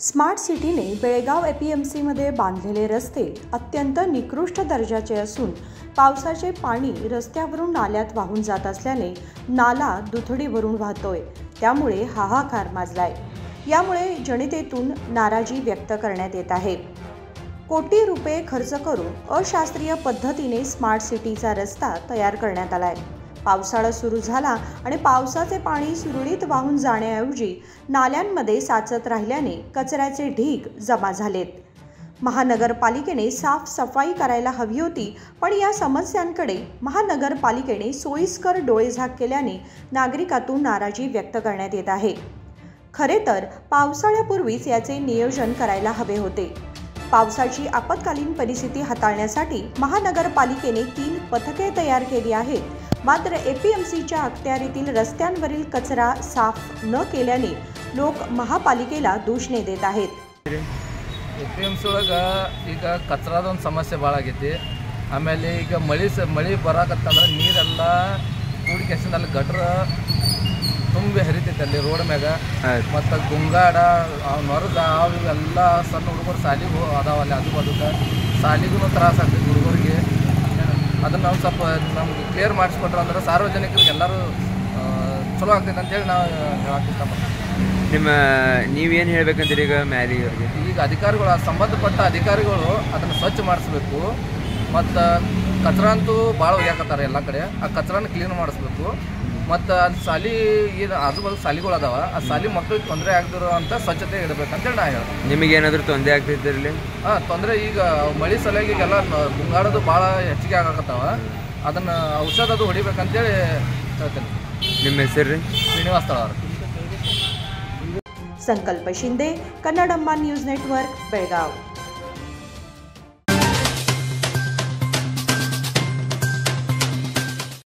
Smart सिटीने Belgaum एपीएमसीमध्ये बांधलेले रस्ते अत्यंत निकृष्ट दर्जाचे असून पावसाचे पाणी रस्त्यावरून नाल्यात वाहून जात असल्याने नाला दुथडी भरून वाहतोय। त्यामुळे हाहाकार माजलाय। यामुळे जनतेतून नाराजी व्यक्त करण्यात येत आहे। कोटी रुपये खर्च करून अशास्त्रीय पद्धतीने स्मार्ट सिटीचा रस्ता तयार करण्यात आलाय। पावसाळा सुरू झाला आणि पावसाचे पाणी सुरळीत वाहून जाण्याऐवजी नाल्यांमध्ये साचत राहिल्याने कचऱ्याचे ढीग जमा झालेत। महानगरपालिकेने साफ सफाई करायला हवी होती, पण या समस्यांकडे महानगरपालिकेने सोयीस्कर डोळेझाक केल्याने नागरिकातून नाराजी व्यक्त करण्यात येत आहे। खरे तर पावसाळ्यापूर्वीच याचे नियोजन करायला हवे होते। पावसाची आपत्कालीन परिस्थिती हाताळण्यासाठी महानगरपालिकेने 3 पथके तयार केली आहेत। मात्र एपीएमसीच्या अखत्यारीतील रस्त्यांवरील कचरा साफ न केल्याने लोक महापालिकेला दूषणे देत आहेत। एपीएमसी ಈಗ ಕಚರಾದೊಂದು ಸಮಸ್ಯೆ ಭಾಳ ಆಗೈತಿ। ಆಮೇಲೆ ಈಗ ಮಳೆ ಬರಾಕತ್ತಂದ್ರೆ ನೀರೆಲ್ಲ ಕೂಡಿ ಕೆಸಿನಲ್ಲಿ ಗಟ್ರ ತುಂಬಿ ಹರಿತೈತೆ ಅಲ್ಲಿ ರೋಡ್ ಮ್ಯಾಗ। ಮತ್ತು ಗುಂಗಾಡ ನೊರದ ಅವೆಲ್ಲ ಸಣ್ಣ ಹುಡುಗರು ಸಾಲಿಗೂ ಅದಾವಲ್ಲಿ ಅದು ಬದುಕ ಸಾಲಿಗೂ ತ್ರಾಸ ಆಗ್ತೈತಿ ಹುಡುಗರಿಗೆ। ಅದನ್ನು ನಾವು ಸ್ವಲ್ಪ ನಮ್ಗೆ ಕ್ಲಿಯರ್ ಮಾಡಿಸ್ಕೊಟ್ರೆ ಅಂದ್ರೆ ಸಾರ್ವಜನಿಕರಿಗೆ ಎಲ್ಲರೂ ಚಲೋ ಆಗ್ತೈತೆ ಅಂತೇಳಿ ನಾವು ಹೇಳಕ್ಕೆ ಇಷ್ಟಪಡ್ತೀವಿ। ನೀವೇನು ಹೇಳ್ಬೇಕಂತೀರಿ ಈಗ ಮ್ಯಾಲಿಯವರಿಗೆ? ಈಗ ಅಧಿಕಾರಿಗಳು ಸಂಬಂಧಪಟ್ಟ ಅಧಿಕಾರಿಗಳು ಅದನ್ನು ಸ್ವಚ್ಛ ಮಾಡಿಸ್ಬೇಕು। ಮತ್ತು ಕಚರ ಅಂತೂ ಭಾಳ ಒಗ್ಯಾಕತ್ತಾರೆ ಎಲ್ಲ ಕಡೆ, ಆ ಕಚರನ ಕ್ಲೀನ್ ಮಾಡಿಸ್ಬೇಕು। ಮತ್ತು ಅದು ಸಾಲಿ ಏನು ಆಜುಬಾಜು ಸಾಲಿಗಳು ಅದಾವ, ಆ ಸಾಲಿ ಮಕ್ಕಳಿಗೆ ತೊಂದರೆ ಆಗದಿರೋ ಅಂತ ಸ್ವಚ್ಛತೆ ಇಡಬೇಕಂತೇಳಿ ನಾ ಹೇಳ್ತೀನಿ। ನಿಮಗೆ ಏನಾದರೂ ತೊಂದರೆ ಆಗ್ತಿದ್ದಿರಲಿ? ತೊಂದರೆ ಈಗ ಮಳೆ ಸಲುವಾಗಿ ಈಗೆಲ್ಲ ಗುಂಗಾಡೋದು ಭಾಳ ಹೆಚ್ಚಿಗೆ ಆಗಕತ್ತಾವ, ಅದನ್ನು ಔಷಧದು ಹೊಡಿಬೇಕಂತೇಳಿ ಹೇಳ್ತೀನಿ। ನಿಮ್ಮ ಹೆಸರು ರೀ? ಶ್ರೀನಿವಾಸ್ ತಳವಾರ್। संकल्प शिंदे, कन्नडम्मा न्यूज नेटवर्क, बेळगाव।